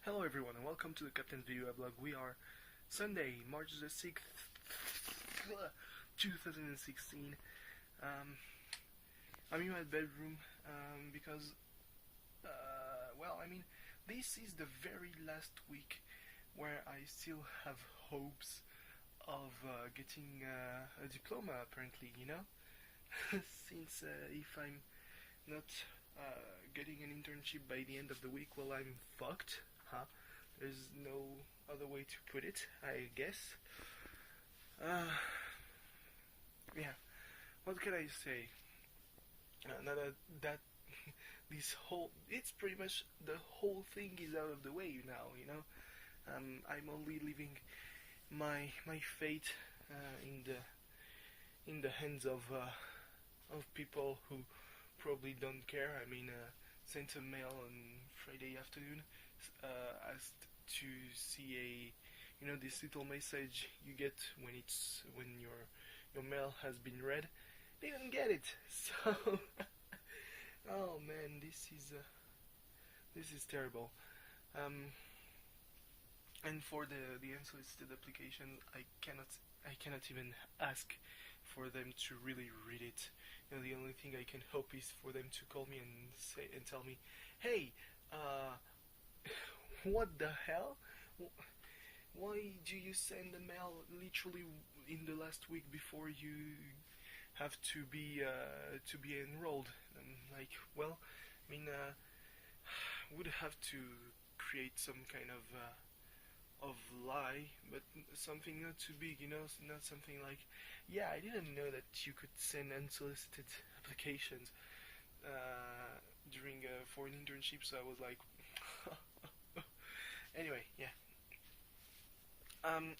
Hello everyone and welcome to the Captain's Video Weblog. We are Sunday, March the 6th, 2016. I'm in my bedroom because, this is the very last week where I still have hopes of getting a diploma, apparently. Since if I'm not getting an internship by the end of the week, well, I'm fucked, huh? There's no other way to put it, I guess. Yeah, what can I say? Now that this whole, it's pretty much the whole thing is out of the way now. I'm only leaving my fate in the hands of people who probably don't care. Sent a mail on Friday afternoon, asked to see this little message you get when your mail has been read. They didn't get it, so oh man, this is terrible. And for the unsolicited application, I cannot even ask for them to really read it. The only thing I can hope is for them to call me and tell me, "Hey, what the hell? Why do you send a mail literally in the last week before you have to be enrolled?" And I'm like, well, would have to create some kind of lie, but something not too big, not something like, yeah, I didn't know that you could send unsolicited applications during for an internship, so I was like, anyway, yeah.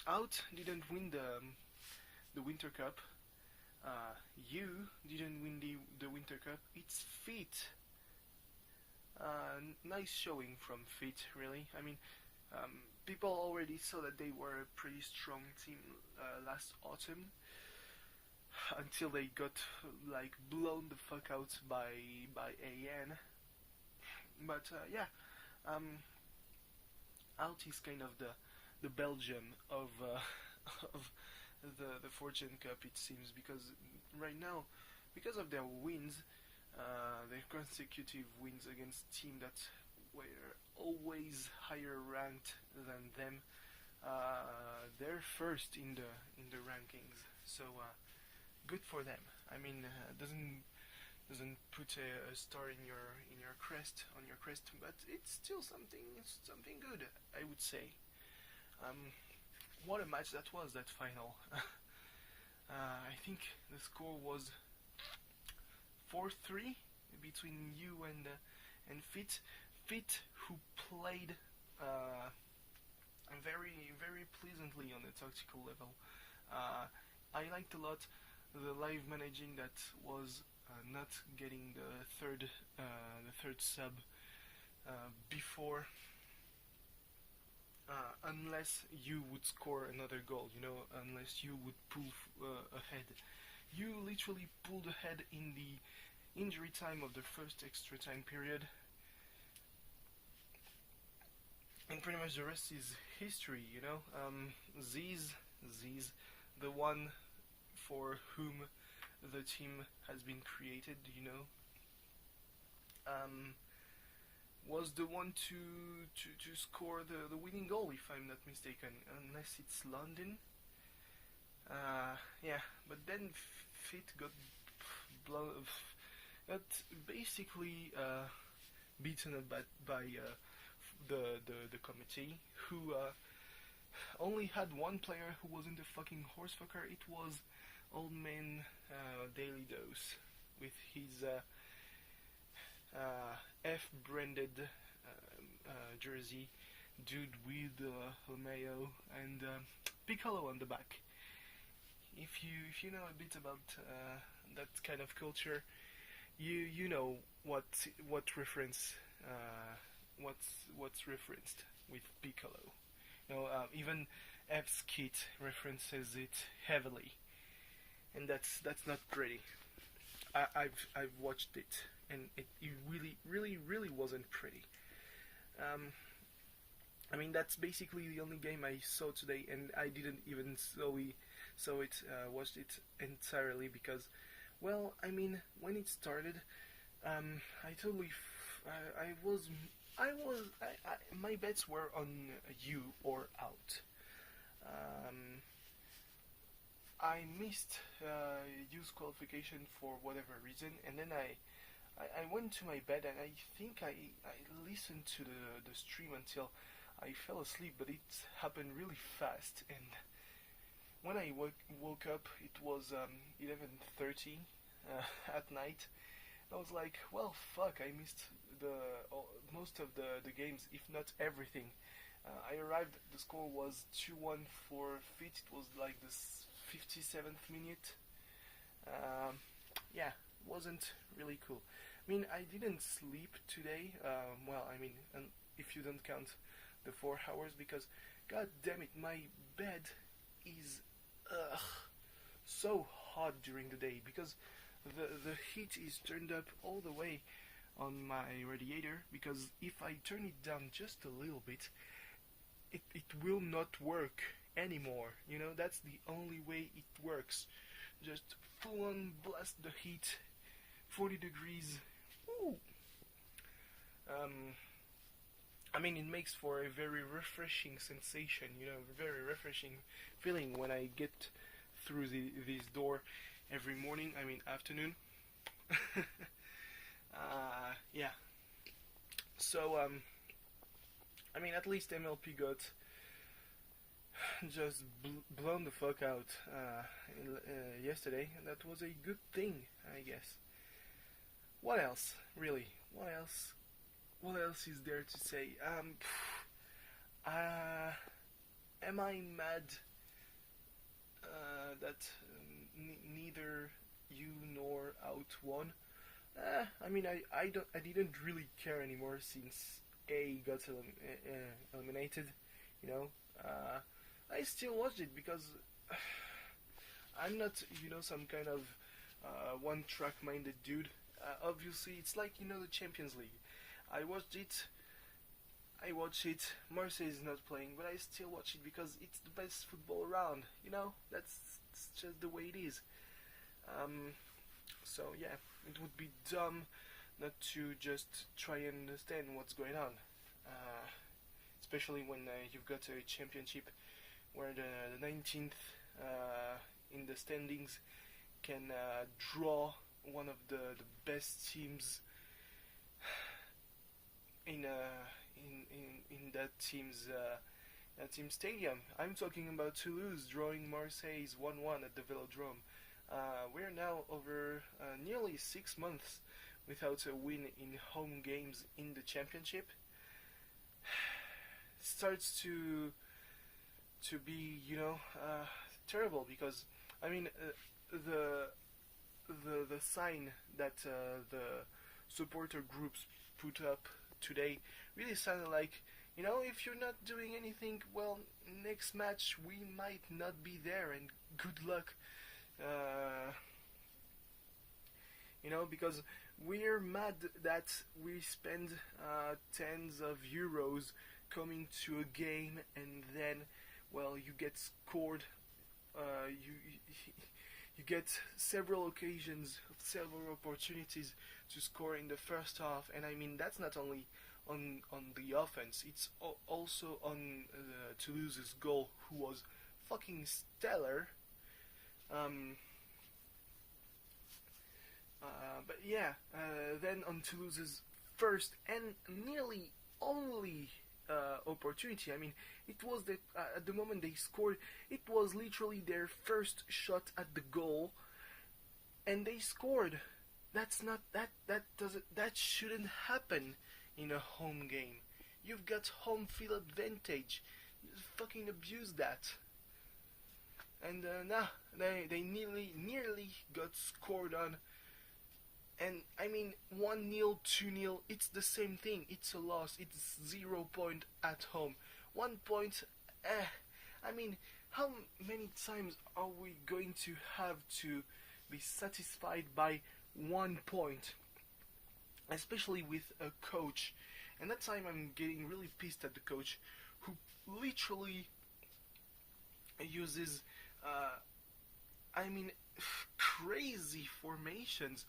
Out didn't win the Winter Cup. You didn't win the Winter Cup. It's Fit. Nice showing from Fit, really. People already saw that they were a pretty strong team last autumn, until they got blown the fuck out by AN. But yeah, out is kind of the Belgium of of the Fortune Cup, it seems, because right now, because of their wins, their consecutive wins against teams that were always higher ranked than them, they're first in the rankings. So good for them. Doesn't put a star in your crest, but it's still something good, I would say. What a match that was, that final. I think the score was 4-3 between you and Fit. Fit, who played very pleasantly on the tactical level. I liked a lot the live managing that was not getting the third sub before, unless you would score another goal, unless you would pull ahead. You literally pulled ahead in the injury time of the first extra time period, and pretty much the rest is history. Ziz, the one for whom the team has been created, was the one to score the winning goal, if I'm not mistaken, unless it's London. Yeah, but then Fit got basically beaten up by the committee, who only had one player who wasn't a fucking horsefucker. It was old man Daily Dose with his F-branded jersey, dude with Homeo and Piccolo on the back. If you know a bit about that kind of culture, you know what reference what's referenced with Piccolo. Even F's kit references it heavily, and that's not pretty. I've watched it, and it really wasn't pretty. I mean, that's basically the only game I saw today, and I didn't even watched it entirely because, well, I mean, when it started, I totally, my bets were on you or out. Um, I missed use qualification for whatever reason, and then I went to my bed and I think I listened to the stream until I fell asleep, but it happened really fast. And when I woke up, it was 11:30 at night. I was like, well, fuck, I missed most of the games, if not everything. I arrived, the score was 2-1 for Fit. It was like the 57th minute. Yeah, wasn't really cool. I mean, I didn't sleep today. Well, I mean, if you don't count the 4 hours, because god damn it, my bed is so hot during the day because the heat is turned up all the way on my radiator, because if I turn it down just a little bit, it will not work anymore. You know, that's the only way it works. Just full on blast the heat, 40 degrees. Woo! I mean, it makes for a very refreshing sensation, you know, very refreshing feeling when I get through this door every morning, I mean afternoon. Yeah. So, I mean, at least MLP got just blown the fuck out yesterday, and that was a good thing, I guess. What else, really? What else? What else is there to say? Am I mad that neither you nor out won? I mean, I didn't really care anymore since A got eliminated. You know, I still watched it because I'm not, you know, some kind of one-track minded dude. Obviously, it's like, you know, the Champions League. I watch it. Marseille is not playing, but I still watch it because it's the best football around. You know, that's just the way it is. So yeah, it would be dumb not to just try and understand what's going on, especially when you've got a championship where the 19th in the standings can draw one of the best teams in that team's stadium. I'm talking about Toulouse drawing Marseille's 1-1 at the Velodrome. We're now over nearly 6 months without a win in home games in the championship. It starts to be, you know, terrible, because I mean, the sign that the supporter groups put up today really sounded like, you know, if you're not doing anything, well, next match we might not be there, and good luck. You know, because we're mad that we spend tens of euros coming to a game, and then, well, you get scored. You get several occasions, several opportunities to score in the first half, and I mean, that's not only on the offense, it's also on Toulouse's goal, who was fucking stellar. But yeah, then on Toulouse's first and nearly only opportunity. I mean, it was that at the moment they scored, it was literally their first shot at the goal, and they scored. That's not that shouldn't happen in a home game. You've got home field advantage. You fucking abuse that. And nah, they nearly got scored on. And I mean, 1-0, 2-0, it's the same thing. It's a loss. It's 0 point at home. 1 point, I mean, how many times are we going to have to be satisfied by 1 point? Especially with a coach. And that time I'm getting really pissed at the coach, who literally uses, uh, I mean, crazy formations.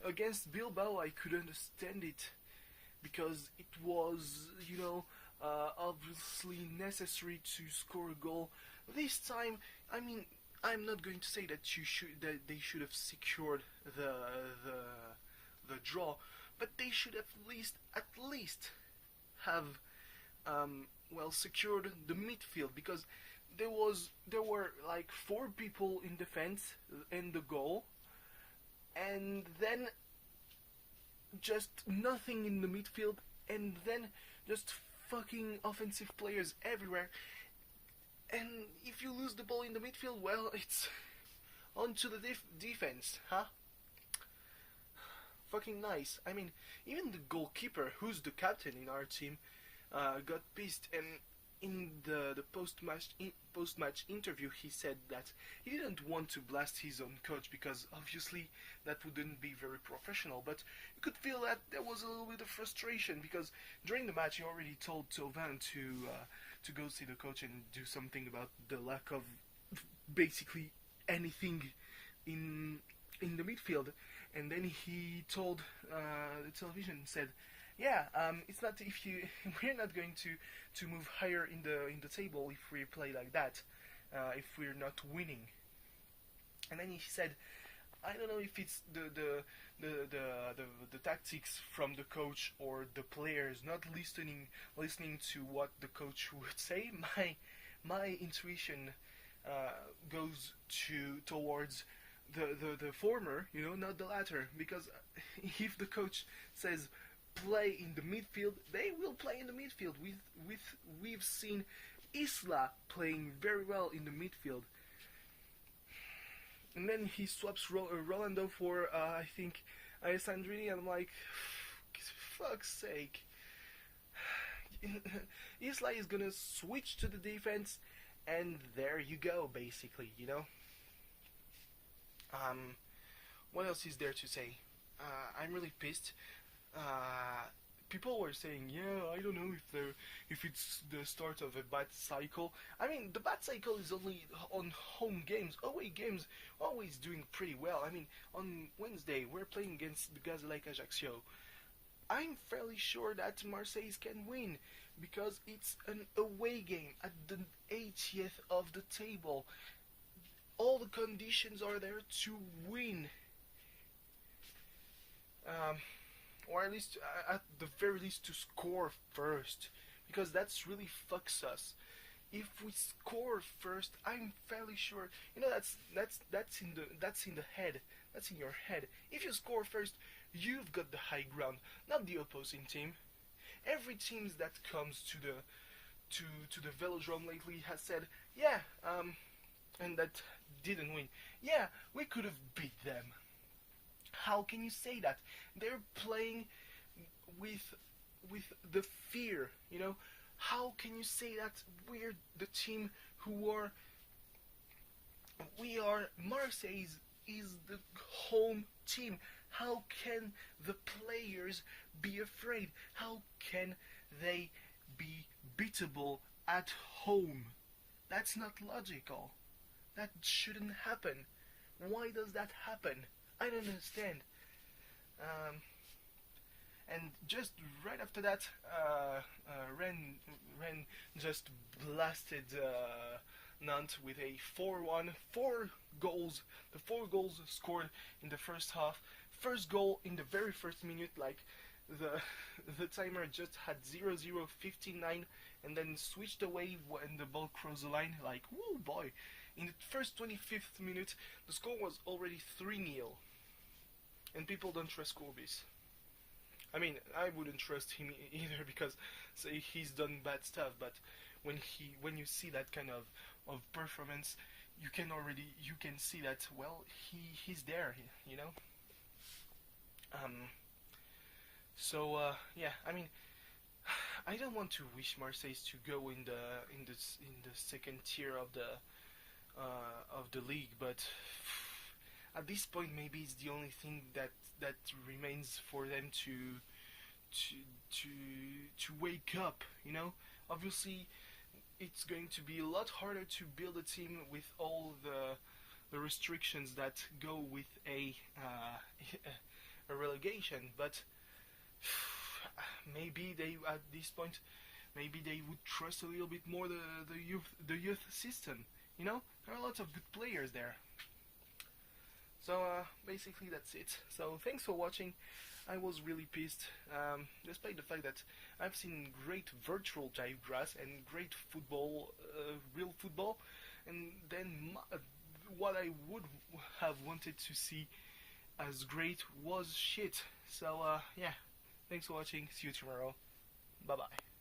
Against Bilbao, I could understand it because it was, obviously necessary to score a goal. This time, I mean, I'm not going to say that they should have secured the draw, but they should at least have secured the midfield, because there were like four people in defense and the goal, and then just nothing in the midfield, and then just fucking offensive players everywhere. And if you lose the ball in the midfield, well, it's onto the defense, huh? Fucking nice. I mean, even the goalkeeper, who's the captain in our team, got pissed, and in the post-match interview, he said that he didn't want to blast his own coach because obviously that wouldn't be very professional. But you could feel that there was a little bit of frustration because during the match he already told Sylvain to go see the coach and do something about the lack of basically anything in the midfield. And then he told the television, said, yeah, it's not if you we're not going to move higher in the table if we play like that, if we're not winning. And then he said, I don't know if it's the tactics from the coach or the players not listening to what the coach would say. My intuition goes towards the former, not the latter, because if the coach says play in the midfield, they will play in the midfield. We've seen Isla playing very well in the midfield, and then he swaps Rolando for I think Alessandrini, and I'm like, fuck's sake. Isla is gonna switch to the defense, and there you go, basically, What else is there to say? I'm really pissed. People were saying, yeah, I don't know if it's the start of a bad cycle. I mean, the bad cycle is only on home games. Away games always doing pretty well. I mean, on Wednesday we're playing against the guys like Ajaccio. I'm fairly sure that Marseille can win because it's an away game at the 80th of the table. All the conditions are there to win. Or at the very least to score first, because that's really fucks us. If we score first, I'm fairly sure, that's in the head, that's in your head. If you score first, you've got the high ground, not the opposing team. Every team that comes to the Velodrome lately has said, yeah, and that didn't win. Yeah, we could have beat them. How can you say that? They're playing with the fear, How can you say that we're the team we are Marseille is the home team? How can the players be afraid? How can they be beatable at home? That's not logical. That shouldn't happen. Why does that happen? I don't understand. And just right after that, Rennes just blasted Nantes with a 4-1. 4 goals. The 4 goals scored in the first half. First goal in the very first minute, like the timer just had 0-0-59, and then switched away when the ball crossed the line. Like, whoa, boy. In the first 25th minute, the score was already 3-0. And people don't trust Courbis. I mean, I wouldn't trust him either because, say, he's done bad stuff. But when you see that kind of performance, you can see that, well, he's there, Yeah. I mean, I don't want to wish Marseille to go in the second tier of the league, but at this point, maybe it's the only thing that remains for them to wake up. Obviously, it's going to be a lot harder to build a team with all the restrictions that go with a relegation. But maybe they, at this point, maybe they would trust a little bit more the youth system. You know, there are lots of good players there. So basically that's it. So thanks for watching. I was really pissed, despite the fact that I've seen great virtual divegrass and great football, real football, and then what I would have wanted to see as great was shit. So yeah, thanks for watching. See you tomorrow. Bye bye.